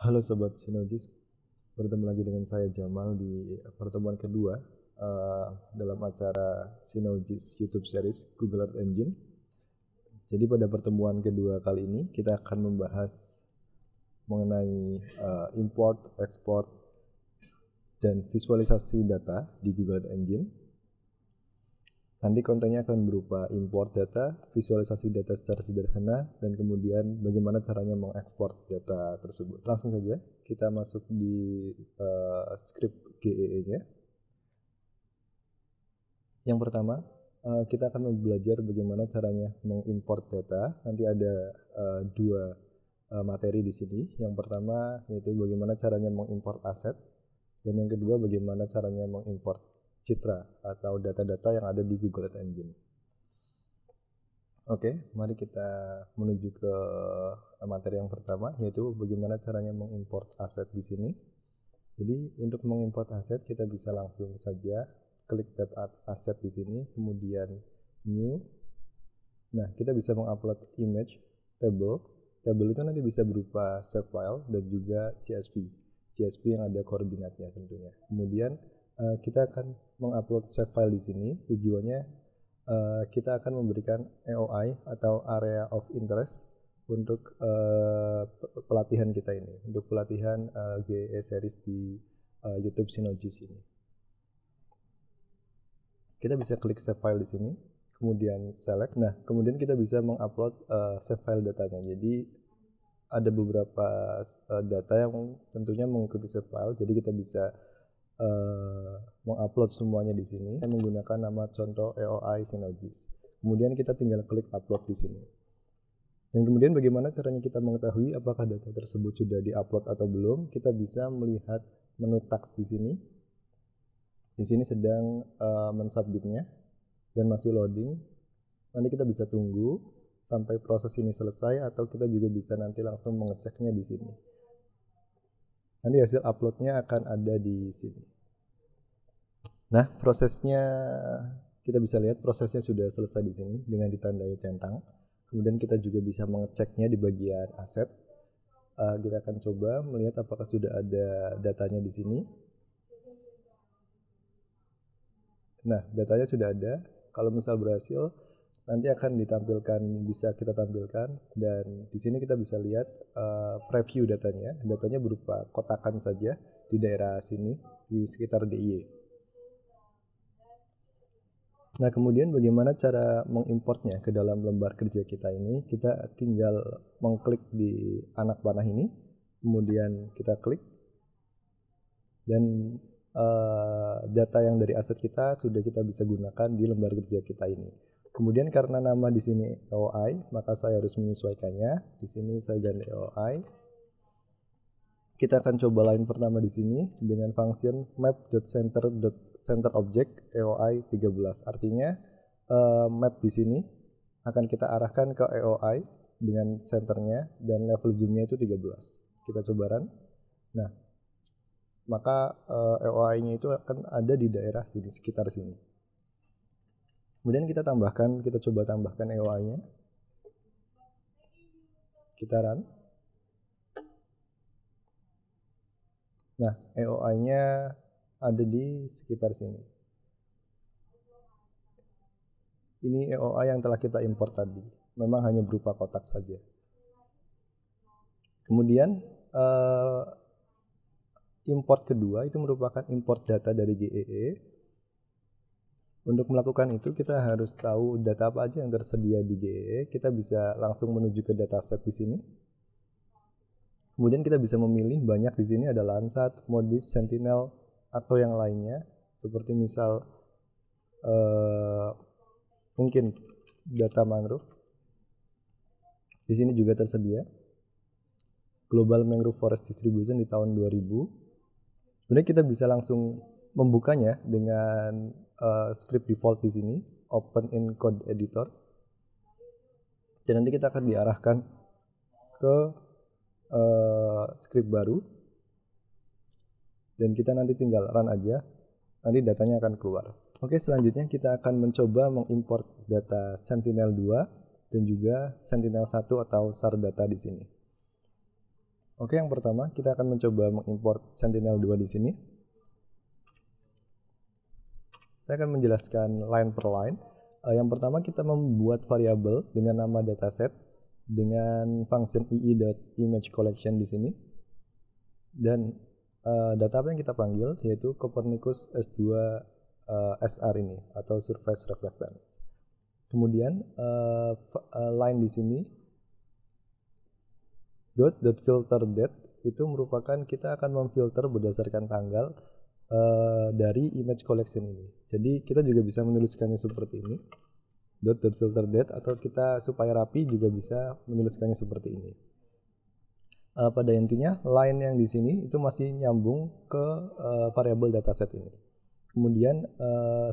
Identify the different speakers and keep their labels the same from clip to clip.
Speaker 1: Halo Sobat Sinogis, bertemu lagi dengan saya Jamal di pertemuan kedua dalam acara Sinogis YouTube Series Google Earth Engine. Jadi pada pertemuan kedua kali ini kita akan membahas mengenai import, export, dan visualisasi data di Google Earth Engine. Nanti kontennya akan berupa import data, visualisasi data secara sederhana, dan kemudian bagaimana caranya mengekspor data tersebut. Langsung saja kita masuk di script GEE-nya. Yang pertama, kita akan belajar bagaimana caranya mengimport data. Nanti ada dua materi di sini. Yang pertama yaitu bagaimana caranya mengimport aset, dan yang kedua bagaimana caranya mengimport citra atau data-data yang ada di Google Earth Engine. Oke, mari kita menuju ke materi yang pertama, yaitu bagaimana caranya mengimport aset di sini. Jadi untuk mengimport aset kita bisa langsung saja klik tab aset di sini, kemudian new. Nah, kita bisa mengupload image table. Table itu nanti bisa berupa save file dan juga CSV yang ada koordinatnya tentunya. Kemudian kita akan mengupload save file di sini. Tujuannya kita akan memberikan AOI atau area of interest untuk pelatihan kita ini, untuk pelatihan GEE series di YouTube Sinogis ini. Kita bisa klik save file di sini, kemudian select. Nah, kemudian kita bisa mengupload save file datanya. Jadi ada beberapa data yang tentunya mengikuti save file. Jadi kita bisa mengupload semuanya di sini menggunakan nama contoh AOI Sinogis. Kemudian kita tinggal klik upload di sini. Dan kemudian bagaimana caranya kita mengetahui apakah data tersebut sudah diupload atau belum? Kita bisa melihat menu task di sini. Di sini sedang mensubmitnya dan masih loading. Nanti kita bisa tunggu sampai proses ini selesai, atau kita juga bisa nanti langsung mengeceknya di sini. Nanti hasil uploadnya akan ada di sini. Nah, prosesnya kita bisa lihat prosesnya sudah selesai di sini dengan ditandai centang. Kemudian kita juga bisa mengeceknya di bagian aset. Kita akan coba melihat apakah sudah ada datanya di sini. Nah, datanya sudah ada. Kalau misal berhasil, nanti akan ditampilkan, bisa kita tampilkan, dan di sini kita bisa lihat preview datanya. Datanya berupa kotakan saja di daerah sini, di sekitar DIY. Nah, kemudian bagaimana cara mengimportnya ke dalam lembar kerja kita ini? Kita tinggal mengklik di anak panah ini, kemudian kita klik, dan data yang dari aset kita sudah kita bisa gunakan di lembar kerja kita ini. Kemudian karena nama di sini AOI, maka saya harus menyesuaikannya. Di sini saya ganti AOI. Kita akan coba line pertama di sini dengan function map.center.centerObject AOI 13. Artinya map di sini akan kita arahkan ke AOI dengan centernya dan level zoomnya itu 13. Kita coba run. Nah, maka AOI-nya itu akan ada di daerah sini, sekitar sini. Kemudian kita coba tambahkan AOI-nya. Kita run. Nah, AOI-nya ada di sekitar sini. Ini AOI yang telah kita import tadi. Memang hanya berupa kotak saja. Kemudian import kedua itu merupakan import data dari GEE. Untuk melakukan itu kita harus tahu data apa aja yang tersedia di GEE. Kita bisa langsung menuju ke dataset di sini. Kemudian kita bisa memilih banyak di sini, ada Landsat, Modis, Sentinel, atau yang lainnya. Seperti misal mungkin data mangrove. Di sini juga tersedia Global Mangrove Forest Distribution di tahun 2000. Kemudian kita bisa langsung membukanya dengan script default di sini, open in code editor. Dan nanti kita akan diarahkan ke script baru. Dan kita nanti tinggal run aja, nanti datanya akan keluar. Oke, selanjutnya kita akan mencoba mengimport data Sentinel-2 dan juga Sentinel-1 atau SAR data di sini. Oke, yang pertama kita akan mencoba mengimport Sentinel-2 di sini. Saya akan menjelaskan line per line. Yang pertama kita membuat variabel dengan nama dataset dengan function ii.imageCollection di sini. Dan data apa yang kita panggil yaitu Copernicus S2 SR ini atau Surface Reflectance. Kemudian line di sini .filter_date itu merupakan kita akan memfilter berdasarkan tanggal dari image collection ini. Jadi kita juga bisa menuliskannya seperti ini. .filter_date atau kita supaya rapi juga bisa menuliskannya seperti ini. Pada intinya line yang di sini itu masih nyambung ke variabel dataset ini. Kemudian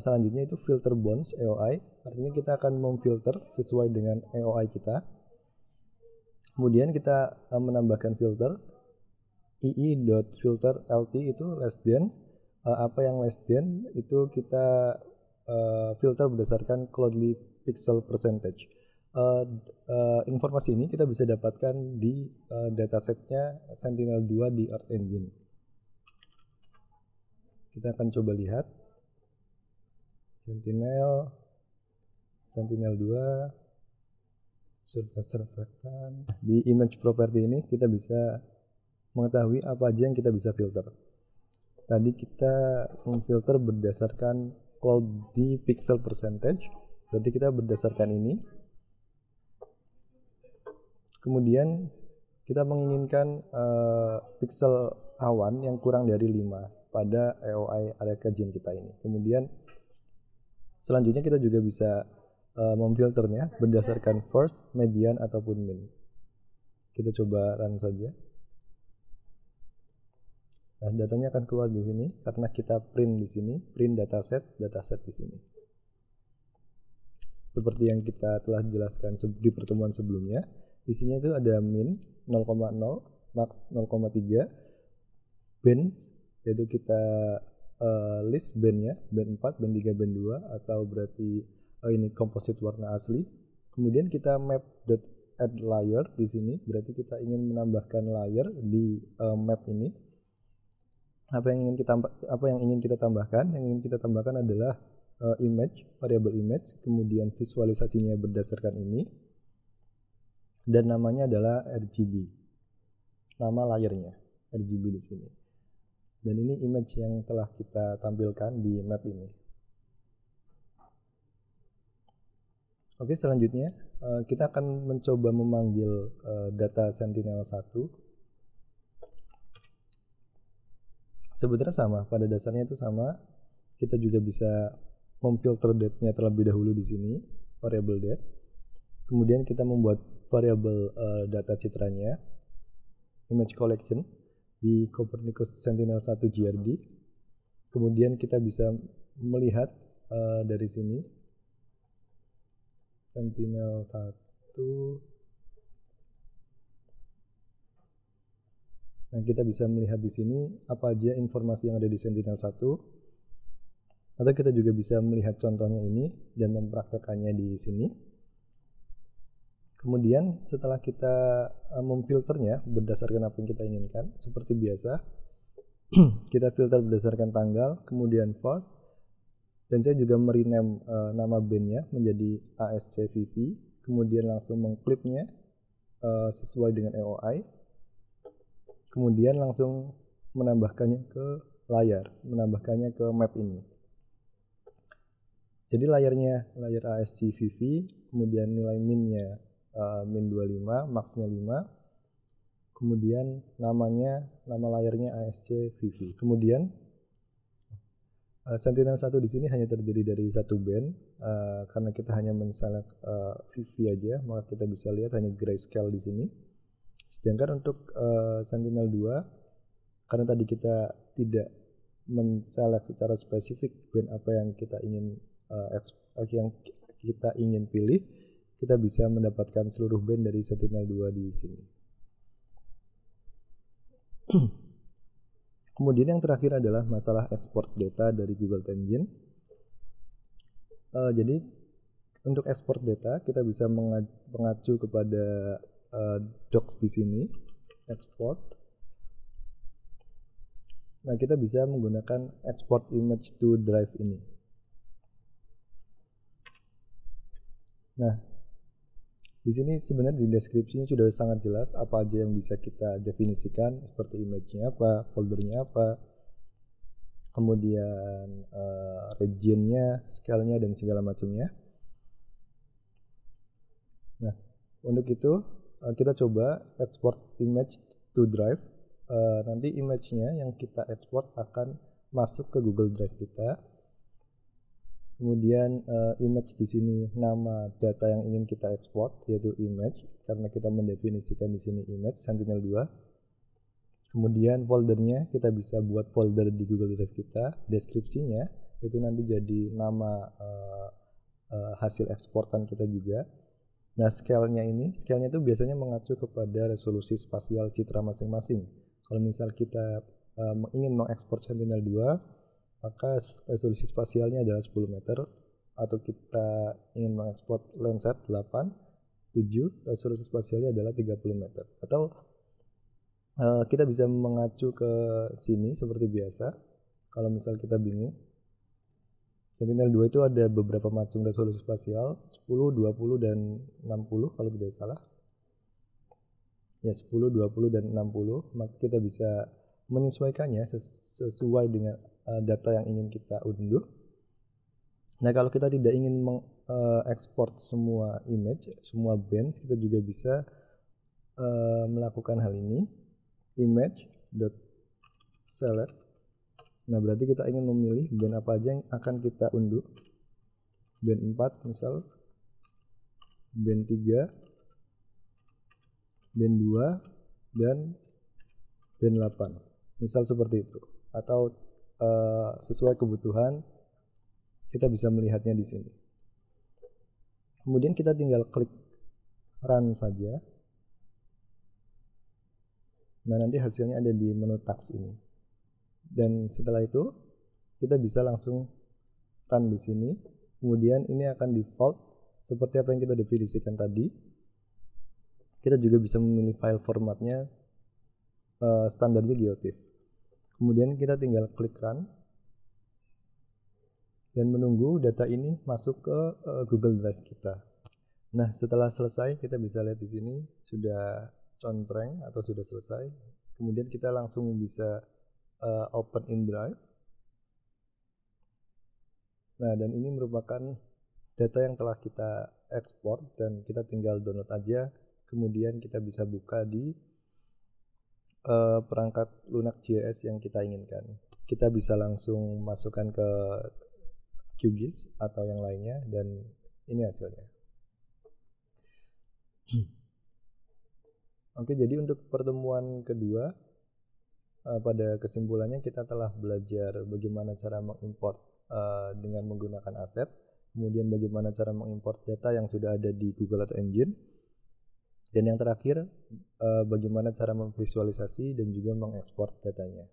Speaker 1: selanjutnya itu filter bounds AOI, artinya kita akan memfilter sesuai dengan AOI kita. Kemudian kita menambahkan filter ii.filter_lt itu less than. Apa yang less than itu kita filter berdasarkan cloudly pixel percentage. Informasi ini kita bisa dapatkan di datasetnya Sentinel-2 di Earth Engine. Kita akan coba lihat Sentinel-2 Surface Reflectance. Di image property ini kita bisa mengetahui apa aja yang kita bisa filter. Tadi kita memfilter berdasarkan cloudy pixel percentage, berarti kita berdasarkan ini. Kemudian kita menginginkan pixel awan yang kurang dari 5 pada AOI area kajian kita ini. Kemudian selanjutnya kita juga bisa memfilternya berdasarkan first, median, ataupun mean. Kita coba run saja. Nah, datanya akan keluar di sini karena kita print di sini, print dataset di sini. Seperti yang kita telah jelaskan di pertemuan sebelumnya. Di sini itu ada min 0,0, max 0,3, band yaitu kita list bandnya, band 4, band 3, band 2 atau berarti ini komposit warna asli. Kemudian kita map.add layer di sini, berarti kita ingin menambahkan layer di map ini. Apa yang ingin kita tambahkan? Yang ingin kita tambahkan adalah image, variabel image, kemudian visualisasinya berdasarkan ini. Dan namanya adalah RGB, nama layernya RGB di sini. Dan ini image yang telah kita tampilkan di map ini. Oke, selanjutnya kita akan mencoba memanggil data Sentinel-1. Sebenarnya sama, pada dasarnya itu sama. Kita juga bisa memfilter date-nya terlebih dahulu di sini, variable date. Kemudian kita membuat variabel data citranya, image collection di Copernicus Sentinel-1 GRD. Kemudian kita bisa melihat dari sini Sentinel-1. Nah, kita bisa melihat di sini apa aja informasi yang ada di Sentinel-1. Atau kita juga bisa melihat contohnya ini dan mempraktekannya di sini. Kemudian setelah kita memfilternya berdasarkan apa yang kita inginkan, seperti biasa, kita filter berdasarkan tanggal, kemudian first, dan saya juga merename nama bandnya menjadi ASCVV, kemudian langsung mengklipnya sesuai dengan AOI, kemudian langsung menambahkannya ke layar, menambahkannya ke map ini. Jadi layar ASCVV, kemudian nilai minnya min 25, maxnya 5, kemudian nama layarnya ASCVV. Kemudian Sentinel-1 di sini hanya terdiri dari satu band, karena kita hanya men-select VV aja, maka kita bisa lihat hanya grayscale di sini. Sedangkan untuk Sentinel-2, karena tadi kita tidak men-select secara spesifik band apa yang kita ingin pilih, kita bisa mendapatkan seluruh band dari Sentinel-2 di sini. Kemudian yang terakhir adalah masalah ekspor data dari Google Engine. Jadi untuk ekspor data kita bisa mengacu kepada docs di sini, export. Nah, kita bisa menggunakan export image to drive ini. Nah, di sini sebenarnya di deskripsinya sudah sangat jelas apa aja yang bisa kita definisikan, seperti image-nya apa, foldernya apa, kemudian region-nya, scale-nya, dan segala macamnya. Nah, untuk itu kita coba export image to drive. Nanti image-nya yang kita export akan masuk ke Google Drive kita. Kemudian image di sini nama data yang ingin kita ekspor yaitu image, karena kita mendefinisikan di sini image Sentinel-2. Kemudian foldernya kita bisa buat folder di Google Drive kita. Deskripsinya itu nanti jadi nama hasil eksportan kita juga. Nah, scale-nya itu biasanya mengacu kepada resolusi spasial citra masing-masing. Kalau misal kita ingin mengekspor Sentinel-2, maka resolusi spasialnya adalah 10 meter, atau kita ingin mengekspor Landsat 8, 7, resolusi spasialnya adalah 30 meter. Atau kita bisa mengacu ke sini seperti biasa. Kalau misal kita bingung, Sentinel-2 itu ada beberapa macam resolusi spasial, 10, 20, dan 60 kalau tidak salah. Ya, 10, 20, dan 60, maka kita bisa menyesuaikannya sesuai dengan data yang ingin kita unduh. Nah, kalau kita tidak ingin mengekspor semua image, semua band, kita juga bisa melakukan hal ini, image.select. Nah, berarti kita ingin memilih band apa aja yang akan kita unduh. Band 4 misal, band 3, band 2, dan band 8. Misal seperti itu. Atau sesuai kebutuhan, kita bisa melihatnya di sini. Kemudian kita tinggal klik run saja. Nah, nanti hasilnya ada di menu task ini. Dan setelah itu kita bisa langsung run di sini. Kemudian ini akan default seperti apa yang kita definisikan tadi. Kita juga bisa memilih file formatnya, standarnya GeoTIFF. Kemudian kita tinggal klik run dan menunggu data ini masuk ke Google Drive kita. Nah, setelah selesai kita bisa lihat di sini sudah contreng atau sudah selesai. Kemudian kita langsung bisa open in Drive. Nah, dan ini merupakan data yang telah kita ekspor dan kita tinggal download aja. Kemudian kita bisa buka di perangkat Lunak.js yang kita inginkan. Kita bisa langsung masukkan ke QGIS atau yang lainnya, dan ini hasilnya. Oke, jadi untuk pertemuan kedua, pada kesimpulannya kita telah belajar bagaimana cara mengimport dengan menggunakan aset, kemudian bagaimana cara mengimport data yang sudah ada di Google Earth Engine, dan yang terakhir bagaimana cara memvisualisasi dan juga mengekspor datanya.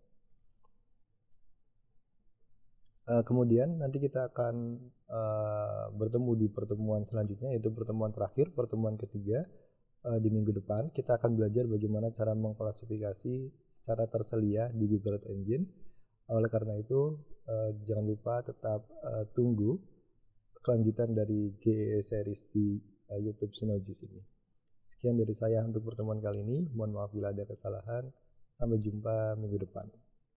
Speaker 1: Kemudian nanti kita akan bertemu di pertemuan selanjutnya, yaitu pertemuan terakhir, pertemuan ketiga di minggu depan. Kita akan belajar bagaimana cara mengklasifikasi secara tersedia di Google Earth Engine. Oleh karena itu, jangan lupa tetap tunggu kelanjutan dari GEE series di YouTube Synologis ini. Sekian dari saya untuk pertemuan kali ini. Mohon maaf bila ada kesalahan. Sampai jumpa minggu depan.